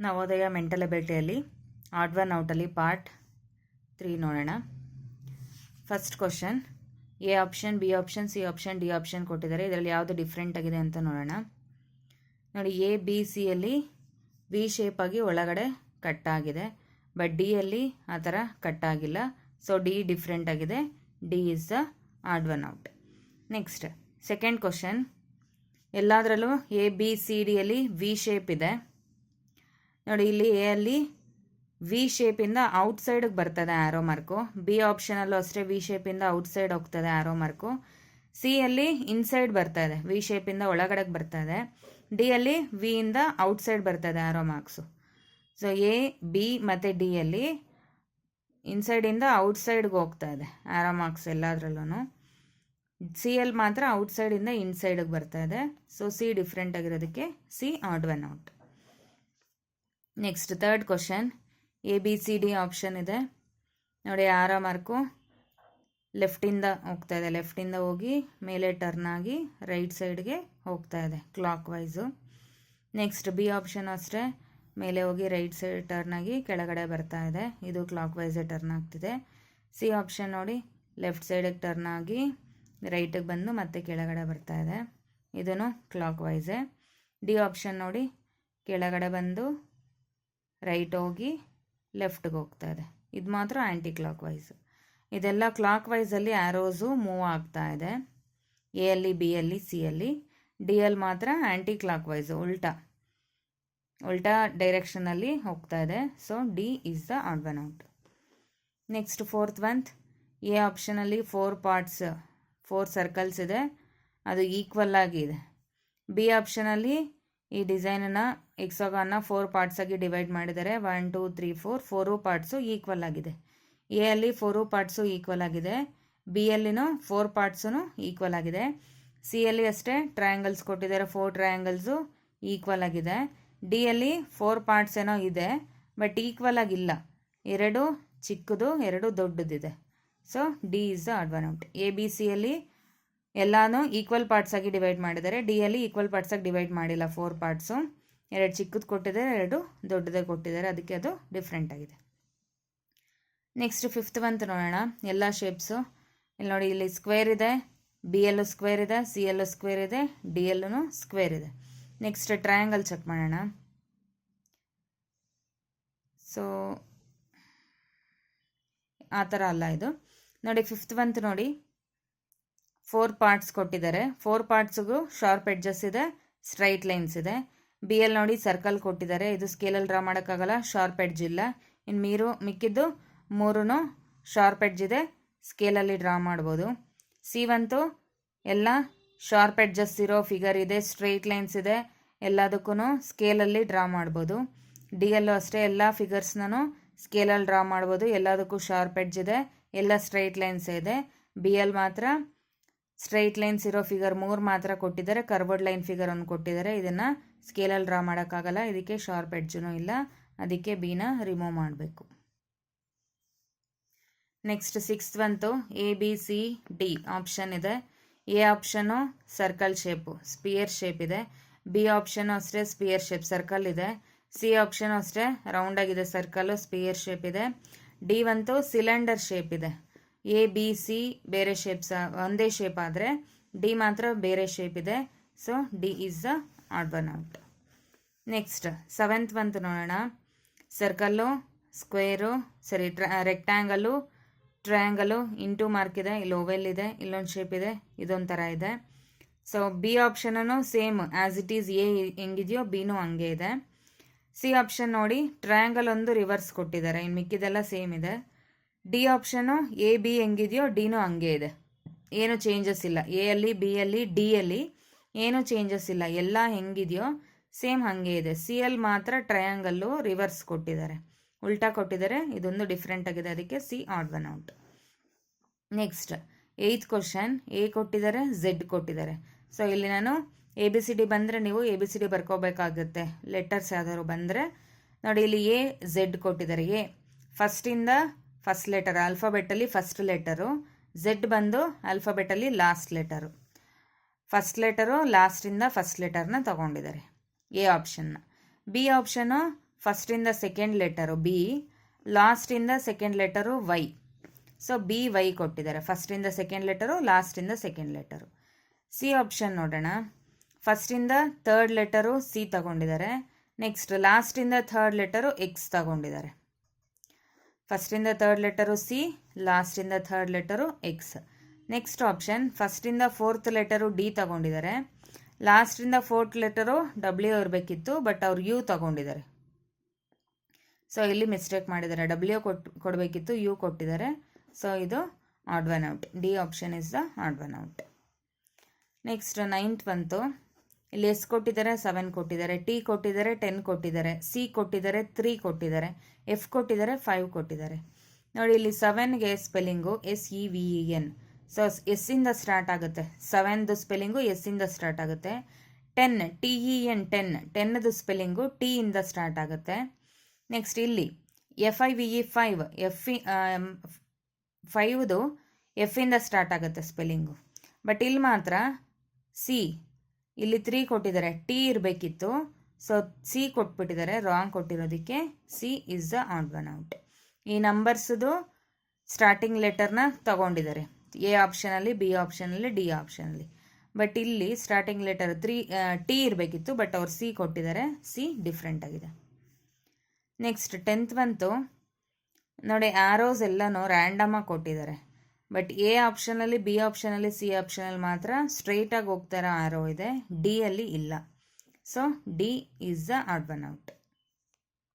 Navodaya mental ಎಬಿಲಿಟಿಯಲ್ಲಿ odd one ಔಟಲ್ಲಿ part 3 ನೋಡೋಣ. First question, A option, B option, C option, D option ಕೊಟ್ಟಿದ್ದಾರೆ. ಇದರಲ್ಲಿ ಯಾವುದು ಡಿಫ್ರೆಂಟ್ ಆಗಿದೆ ಅಂತ ನೋಡೋಣ. ನೋಡಿ, ಎ ಬಿ ಸಿಯಲ್ಲಿ ವಿ ಶೇಪ್ ಆಗಿ ಒಳಗಡೆ ಕಟ್ ಆಗಿದೆ, ಬಟ್ ಡಿಯಲ್ಲಿ ಆ ಥರ ಕಟ್ ಆಗಿಲ್ಲ. ಸೊ ಡಿ ಡಿಫ್ರೆಂಟ್ ಆಗಿದೆ. D is the odd one out. Next second question, ಎಲ್ಲದರಲ್ಲೂ ಎ ಬಿ ಸಿ ಡಿಯಲ್ಲಿ ವಿ ಶೇಪ್ ಇದೆ. ನೋಡಿ, ಇಲ್ಲಿ ಎ ಅಲ್ಲಿ ವಿ ಶೇಪಿಂದ ಔಟ್ಸೈಡಿಗೆ ಬರ್ತದೆ ಆ್ಯರೋ ಮಾರ್ಕು. ಬಿ ಆಪ್ಷನಲ್ಲೂ ಅಷ್ಟೇ ವಿ ಶೇಪಿಂದ ಔಟ್ಸೈಡ್ ಹೋಗ್ತದೆ ಆ್ಯರೋ ಮಾರ್ಕು. ಸಿ ಅಲ್ಲಿ ಇನ್ಸೈಡ್ ಬರ್ತಾ ಇದೆ, ವಿ ಶೇಪಿಂದ ಒಳಗಡೆಗೆ ಬರ್ತಾ ಇದೆ. ಡಿ ಅಲ್ಲಿ ವಿ ಇಂದ ಔಟ್ಸೈಡ್ ಬರ್ತದೆ arrow marks. So A B ಮತ್ತು ಡಿ ಅಲ್ಲಿ ಇನ್ಸೈಡಿಂದ ಔಟ್ಸೈಡ್ಗೆ ಹೋಗ್ತಾ ಇದೆ ಆ್ಯರೋ ಮಾರ್ಕ್ಸ್ ಎಲ್ಲದರಲ್ಲೂ. ಸಿ ಅಲ್ಲಿ ಮಾತ್ರ ಔಟ್ಸೈಡಿಂದ ಇನ್ಸೈಡಿಗೆ ಬರ್ತಾ ಇದೆ. ಸೊ ಸಿ ಡಿಫ್ರೆಂಟ್ ಆಗಿರೋದಕ್ಕೆ C odd one out. Next third question, A B C D option ಇದೆ. ನೋಡಿ, ಆರೋ ಮಾರ್ಕು ಲೆಫ್ಟಿಂದ ಹೋಗ್ತಾ ಇದೆ, ಲೆಫ್ಟಿಂದ ಹೋಗಿ ಮೇಲೆ ಟರ್ನ್ ಆಗಿ ರೈಟ್ ಸೈಡ್ಗೆ ಹೋಗ್ತಾ ಇದೆ clock wise. Next B option ಅಷ್ಟೇ, ಮೇಲೆ ಹೋಗಿ ರೈಟ್ ಸೈಡ್ ಟರ್ನ್ ಆಗಿ ಕೆಳಗಡೆ ಬರ್ತಾ ಇದೆ, ಇದು ಕ್ಲಾಕ್ ವೈಸೇ ಟರ್ನ್ ಆಗ್ತಿದೆ. ಸಿ ಆಪ್ಷನ್ ನೋಡಿ, ಲೆಫ್ಟ್ ಸೈಡಿಗೆ ಟರ್ನ್ ಆಗಿ ರೈಟಿಗೆ ಬಂದು ಮತ್ತೆ ಕೆಳಗಡೆ ಬರ್ತಾ ಇದೆ, ಇದೂ ಕ್ಲಾಕ್ ವೈಸೇ. ಡಿ ಆಪ್ಷನ್ ನೋಡಿ, ಕೆಳಗಡೆ ಬಂದು ರೈಟ್ ಹೋಗಿ ಲೆಫ್ಟ್ಗೆ ಹೋಗ್ತಾ ಇದೆ, ಇದು ಮಾತ್ರ ಆ್ಯಂಟಿ ಕ್ಲಾಕ್ ವೈಸ್. ಇದೆಲ್ಲ ಕ್ಲಾಕ್ ವೈಸಲ್ಲಿ ಆ್ಯರೋಸು ಮೂವ್ ಆಗ್ತಾ ಇದೆ, ಎ ಅಲ್ಲಿ, ಬಿ ಅಲ್ಲಿ, ಸಿ ಅಲ್ಲಿ. ಡಿ ಅಲ್ಲಿ ಮಾತ್ರ ಆ್ಯಂಟಿ ಕ್ಲಾಕ್ ವೈಸು, ಉಲ್ಟಾ ಡೈರೆಕ್ಷನಲ್ಲಿ ಹೋಗ್ತಾ ಇದೆ. So D is the odd one out. Next fourth one, A ಆಪ್ಷನಲ್ಲಿ 4 ಸರ್ಕಲ್ಸ್ ಇದೆ, ಅದು ಈಕ್ವಲ್ ಆಗಿದೆ. ಬಿ ಆಪ್ಷನಲ್ಲಿ ಈ ಡಿಸೈನನ್ನು ಎಕ್ಸಾಗಾನ್ನ 4 ಪಾರ್ಟ್ಸ್ ಆಗಿ ಡಿವೈಡ್ ಮಾಡಿದ್ದಾರೆ. 1 2 3 4 ಪಾರ್ಟ್ಸು ಈಕ್ವಲ್ ಆಗಿದೆ. ಎ ಅಲ್ಲಿ 4 ಪಾರ್ಟ್ಸು ಈಕ್ವಲ್ ಆಗಿದೆ, ಬಿ ಅಲ್ಲಿನೂ 4 ಪಾರ್ಟ್ಸೂ ಈಕ್ವಲ್ ಆಗಿದೆ. ಸಿ ಅಲ್ಲಿ ಅಷ್ಟೇ ಟ್ರಯಾಂಗಲ್ಸ್ ಕೊಟ್ಟಿದ್ದಾರೆ, 4 ಟ್ರಯಾಂಗಲ್ಸು ಈಕ್ವಲ್ ಆಗಿದೆ. ಡಿ ಅಲ್ಲಿ 4 ಪಾರ್ಟ್ಸ್ ಏನೋ ಇದೆ, ಬಟ್ ಈಕ್ವಲ್ ಆಗಿಲ್ಲ, 2 ಚಿಕ್ಕದು 2 ದೊಡ್ಡದಿದೆ. So D is the odd one out. A B C ಅಲ್ಲಿ ಎಲ್ಲಾನು ಈಕ್ವಲ್ ಪಾರ್ಟ್ಸ್ ಆಗಿ ಡಿವೈಡ್ ಮಾಡಿದ್ದಾರೆ, ಡಿ ಅಲ್ಲಿ ಈಕ್ವಲ್ ಪಾರ್ಟ್ಸ್ ಆಗಿ ಡಿವೈಡ್ ಮಾಡಿಲ್ಲ, 4 ಪಾರ್ಟ್ಸು 2 ಚಿಕ್ಕದು ಕೊಟ್ಟಿದ್ದಾರೆ, 2 ದೊಡ್ಡದೇ ಕೊಟ್ಟಿದ್ದಾರೆ, ಅದಕ್ಕೆ ಅದು ಡಿಫ್ರೆಂಟ್ ಆಗಿದೆ. ನೆಕ್ಸ್ಟ್ ಫಿಫ್ತ್ ಒನ್ ನೋಡೋಣ. ಎಲ್ಲ ಶೇಪ್ಸು ಇಲ್ಲಿ ನೋಡಿ, ಇಲ್ಲಿ ಸ್ಕ್ವೇರ್ ಇದೆ, ಬಿ ಯಲ್ಲೂ ಸ್ಕ್ವೇರ್ ಇದೆ, ಸಿ ಯಲ್ಲೂ ಸ್ಕ್ವೇರ್ ಇದೆ, ಡಿ ಯಲ್ಲೂ ಸ್ಕ್ವೇರ್ ಇದೆ. ನೆಕ್ಸ್ಟ್ ಟ್ರಯಾಂಗಲ್ ಚೆಕ್ ಮಾಡೋಣ. ಸೊ ಆ ಥರ ಅಲ್ಲ ಇದು. ನೋಡಿ, ಫಿಫ್ತ್ ಒನ್ ನೋಡಿ, 4 ಪಾರ್ಟ್ಸ್ ಕೊಟ್ಟಿದ್ದಾರೆ, 4 ಪಾರ್ಟ್ಸಿಗೂ ಶಾರ್ಪ್ ಎಡ್ಜಸ್ ಇದೆ, ಸ್ಟ್ರೈಟ್ ಲೈನ್ಸ್ ಇದೆ. ಬಿ ಎಲ್ ನೋಡಿ ಸರ್ಕಲ್ ಕೊಟ್ಟಿದ್ದಾರೆ, ಇದು ಸ್ಕೇಲಲ್ಲಿ ಡ್ರಾ ಮಾಡೋಕ್ಕಾಗಲ್ಲ, ಶಾರ್ಪ್ ಎಡ್ಜ್ ಇಲ್ಲ. ಇನ್ನು ಮಿಕ್ಕಿದ್ದು 3 ಶಾರ್ಪ್ ಎಡ್ಜ್ ಇದೆ, ಸ್ಕೇಲಲ್ಲಿ ಡ್ರಾ ಮಾಡ್ಬೋದು. ಸಿ ಒಂತು ಎಲ್ಲ ಶಾರ್ಪ್ ಎಡ್ಜಸ್ ಇರೋ ಫಿಗರ್ ಇದೆ, ಸ್ಟ್ರೈಟ್ ಲೈನ್ಸ್ ಇದೆ, ಎಲ್ಲದಕ್ಕೂ ಸ್ಕೇಲಲ್ಲಿ ಡ್ರಾ ಮಾಡ್ಬೋದು. ಡಿ ಯಲ್ಲೂ ಅಷ್ಟೇ ಎಲ್ಲ ಫಿಗರ್ಸ್ನೂ ಸ್ಕೇಲಲ್ಲಿ ಡ್ರಾ ಮಾಡ್ಬೋದು, ಎಲ್ಲದಕ್ಕೂ ಶಾರ್ಪ್ ಎಡ್ಜ್ ಇದೆ, ಎಲ್ಲ ಸ್ಟ್ರೈಟ್ ಲೈನ್ಸ್ ಇದೆ. ಬಿ ಎಲ್ ಮಾತ್ರ ಸ್ಟ್ರೈಟ್ ಲೈನ್ಸ್ ಇರೋ ಫಿಗರ್ 3 ಮಾತ್ರ ಕೊಟ್ಟಿದ್ದಾರೆ, ಕರ್ವರ್ಡ್ ಲೈನ್ ಫಿಗರ್ ಒಂದು ಕೊಟ್ಟಿದ್ದಾರೆ, ಇದನ್ನು ಸ್ಕೇಲಲ್ಲಿ ಡ್ರಾ ಮಾಡೋಕ್ಕಾಗಲ್ಲ, ಇದಕ್ಕೆ ಶಾರ್ಪ್ ಎಡ್ಜೂ ಇಲ್ಲ, ಅದಕ್ಕೆ ಬಿನ ರಿಮೂವ್ ಮಾಡಬೇಕು. ನೆಕ್ಸ್ಟ್ ಸಿಕ್ಸ್ತ್ ಬಂತು, A B C D option ಇದೆ. ಎ ಆಪ್ಷನ್ನು ಸರ್ಕಲ್ ಶೇಪು ಸ್ಪಿಯರ್ ಶೇಪ್ ಇದೆ, ಬಿ ಆಪ್ಷನ್ನು ಅಷ್ಟೇ ಸ್ಪಿಯರ್ ಶೇಪ್ ಸರ್ಕಲ್ ಇದೆ, ಸಿ ಆಪ್ಷನ್ ಅಷ್ಟೇ ರೌಂಡ್ ಆಗಿದೆ ಸರ್ಕಲ್ಲು ಸ್ಪಿಯರ್ ಶೇಪ್ ಇದೆ. ಡಿ ಬಂತು ಸಿಲಿಂಡರ್ ಶೇಪ್ ಇದೆ. ಎ ಬಿ ಸಿ ಬೇರೆ ಶೇಪ್ಸ್ ಒಂದೇ ಶೇಪ್ ಆದರೆ ಡಿ ಮಾತ್ರ ಬೇರೆ ಶೇಪ್ ಇದೆ. So D is the odd one out. Next seventh ಬಂತು ನೋಡೋಣ. Circle, square, rectangle, triangle, into mark ಇದೆ, ಇಲ್ಲಿ ಓವೆಲ್ ಇದೆ, ಇಲ್ಲೊಂದು ಶೇಪ್ ಇದೆ, ಇದೊಂಥರ ಇದೆ. ಸೊ ಬಿ ಆಪ್ಷನೂ same as it is A ಹೆಂಗಿದೆಯೋ ಬಿನೂ ಹಂಗೆ ಇದೆ. ಸಿ ಆಪ್ಷನ್ ನೋಡಿ, ಟ್ರಯಾಂಗಲ್ ಒಂದು ರಿವರ್ಸ್ ಕೊಟ್ಟಿದ್ದಾರೆ, ಇನ್ನು ಮಿಕ್ಕಿದೆಲ್ಲ ಸೇಮ್ ಇದೆ. ಡಿ ಆಪ್ಷನು ಎ ಬಿ ಹೆಂಗಿದೆಯೋ ಡಿನೂ ಹಂಗೆ ಇದೆ, ಏನು ಚೇಂಜಸ್ ಇಲ್ಲ. ಎ ಅಲ್ಲಿ, ಬಿ ಅಲ್ಲಿ, ಡಿ ಅಲ್ಲಿ ಏನೂ ಚೇಂಜಸ್ ಇಲ್ಲ, ಎಲ್ಲ ಹೆಂಗಿದೆಯೋ ಸೇಮ್ ಹಾಗೆ ಇದೆ. ಸಿ ಅಲ್ಲಿ ಮಾತ್ರ ಟ್ರಯಾಂಗಲ್ಲು ರಿವರ್ಸ್ ಕೊಟ್ಟಿದ್ದಾರೆ, ಉಲ್ಟಾ ಕೊಟ್ಟಿದ್ದಾರೆ, ಇದೊಂದು ಡಿಫ್ರೆಂಟ್ ಆಗಿದೆ, ಅದಕ್ಕೆ C odd one out. Next eighth question, A ಕೊಟ್ಟಿದ್ದಾರೆ, ಝೆಡ್ ಕೊಟ್ಟಿದ್ದಾರೆ. ಸೊ ಇಲ್ಲಿ ನಾನು ಎ ಬಿ ಸಿ ಡಿ ಬಂದರೆ ನೀವು ಎ ಬಿ ಸಿ ಡಿ ಬರ್ಕೋಬೇಕಾಗುತ್ತೆ, ಲೆಟರ್ಸ್ ಯಾವ್ದಾದ್ರು ಬಂದರೆ. ನೋಡಿ, ಇಲ್ಲಿ ಎ ಝೆಡ್ ಕೊಟ್ಟಿದ್ದಾರೆ. ಎ ಫಸ್ಟಿಂದ ಫಸ್ಟ್ ಲೆಟರ್, ಆಲ್ಫಾಬೆಟಲ್ಲಿ ಫಸ್ಟ್ ಲೆಟರು, ಝೆಡ್ ಬಂದು ಆಲ್ಫಾಬೆಟಲ್ಲಿ ಲಾಸ್ಟ್ ಲೆಟರು. ಫಸ್ಟ್ ಲೆಟರು ಲಾಸ್ಟಿಂದ ಫಸ್ಟ್ ಲೆಟರ್ನ ತಗೊಂಡಿದ್ದಾರೆ ಎ ಆಪ್ಷನ್ನ. ಬಿ ಆಪ್ಷನು ಫಸ್ಟಿಂದ ಸೆಕೆಂಡ್ ಲೆಟರು ಬಿ, ಲಾಸ್ಟಿಂದ second letter Y. So B Y ಕೊಟ್ಟಿದ್ದಾರೆ. ಫಸ್ಟಿಂದ ಸೆಕೆಂಡ್ ಲೆಟರು, ಲಾಸ್ಟಿಂದ ಸೆಕೆಂಡ್ ಲೆಟರು. ಸಿ ಆಪ್ಷನ್ ನೋಡೋಣ. ಫಸ್ಟಿಂದ ಥರ್ಡ್ ಲೆಟರು ಸಿ ತಗೊಂಡಿದ್ದಾರೆ. ನೆಕ್ಸ್ಟ್ ಲಾಸ್ಟಿಂದ ಥರ್ಡ್ ಲೆಟರು ಎಕ್ಸ್ ತಗೊಂಡಿದ್ದಾರೆ. ಫಸ್ಟಿಂದ ಥರ್ಡ್ ಲೆಟರು ಸಿ, ಲಾಸ್ಟಿಂದ third letter X. Next option ಫಸ್ಟಿಂದ ಫೋರ್ತ್ ಲೆಟರು ಡಿ ತಗೊಂಡಿದ್ದಾರೆ. ಲಾಸ್ಟಿಂದ ಫೋರ್ತ್ ಲೆಟರು ಡಬ್ಲ್ಯೂ ಇರಬೇಕಿತ್ತು, ಬಟ್ ಅವ್ರು ಯು ತಗೊಂಡಿದ್ದಾರೆ. ಸೊ ಇಲ್ಲಿ ಮಿಸ್ಟೇಕ್ ಮಾಡಿದ್ದಾರೆ. ಡಬ್ಲ್ಯೂ ಕೊಡಬೇಕಿತ್ತು, ಯು ಕೊಟ್ಟಿದ್ದಾರೆ. ಸೊ ಇದು odd one out. D option is the odd one out. Next 9th ಬಂತು. ಇಲ್ಲಿ ಎಸ್ ಕೊಟ್ಟಿದ್ದಾರೆ, 7 ಕೊಟ್ಟಿದ್ದಾರೆ, ಟಿ ಕೊಟ್ಟಿದ್ದಾರೆ, 10 ಕೊಟ್ಟಿದ್ದಾರೆ, ಸಿ ಕೊಟ್ಟಿದ್ದಾರೆ, 3 ಕೊಟ್ಟಿದ್ದಾರೆ, ಎಫ್ ಕೊಟ್ಟಿದ್ದಾರೆ, 5 ಕೊಟ್ಟಿದ್ದಾರೆ. ನೋಡಿ ಇಲ್ಲಿ 7ಗೆ ಸ್ಪೆಲ್ಲಿಂಗು SEVEN. ಸೊ ಎಸ್ಸಿಂದ ಸ್ಟಾರ್ಟ್ ಆಗುತ್ತೆ. 7ದು ಸ್ಪೆಲ್ಲಿಂಗು ಎಸ್ಸಿಂದ ಸ್ಟಾರ್ಟ್ ಆಗುತ್ತೆ. 10 TEN 10ದು ಸ್ಪೆಲ್ಲಿಂಗು ಟಿ ಇಂದ ಸ್ಟಾರ್ಟ್ ಆಗುತ್ತೆ. ನೆಕ್ಸ್ಟ್ ಇಲ್ಲಿ FIVE 5ದು ಎಫ್ಫಿಂದ ಸ್ಟಾರ್ಟ್ ಆಗುತ್ತೆ ಸ್ಪೆಲ್ಲಿಂಗು. ಬಟ್ ಇಲ್ಲಿ ಮಾತ್ರ ಸಿ, ಇಲ್ಲಿ 3 ಕೊಟ್ಟಿದ್ದಾರೆ, ಟಿ ಇರಬೇಕಿತ್ತು. ಸೊ ಸಿ ಕೊಟ್ಬಿಟ್ಟಿದ್ದಾರೆ, ರಾಂಗ್ ಕೊಟ್ಟಿರೋದಕ್ಕೆ C is the odd one out. ಈ ನಂಬರ್ಸ್ದು ಸ್ಟಾರ್ಟಿಂಗ್ ಲೆಟರ್ನ ತಗೊಂಡಿದ್ದಾರೆ. ಎ ಆಪ್ಷನಲ್ಲಿ, ಬಿ ಆಪ್ಷನಲ್ಲಿ, ಡಿ ಆಪ್ಷನಲ್ಲಿ. ಬಟ್ ಇಲ್ಲಿ ಸ್ಟಾರ್ಟಿಂಗ್ ಲೆಟರ್ ಟಿ ಇರಬೇಕಿತ್ತು, ಬಟ್ ಅವ್ರು ಸಿ ಕೊಟ್ಟಿದ್ದಾರೆ. ಸಿ ಡಿಫ್ರೆಂಟ್ ಆಗಿದೆ. ನೆಕ್ಸ್ಟ್ 10th ಬಂತು. ನೋಡಿ ಆರೋಸ್ ಎಲ್ಲನೂ ರ್ಯಾಂಡಮಾಗಿ ಕೊಟ್ಟಿದ್ದಾರೆ. ಬಟ್ ಎ ಆಪ್ಷನಲ್ಲಿ, ಬಿ ಆಪ್ಷನಲ್ಲಿ, ಸಿ ಆಪ್ಷನಲ್ಲಿ ಮಾತ್ರ ಸ್ಟ್ರೈಟಾಗಿ ಹೋಗ್ತಾ ಇರೋ ಆರೋ ಇದೆ. ಡಿ ಅಲ್ಲಿ ಇಲ್ಲ. So D is the odd one out.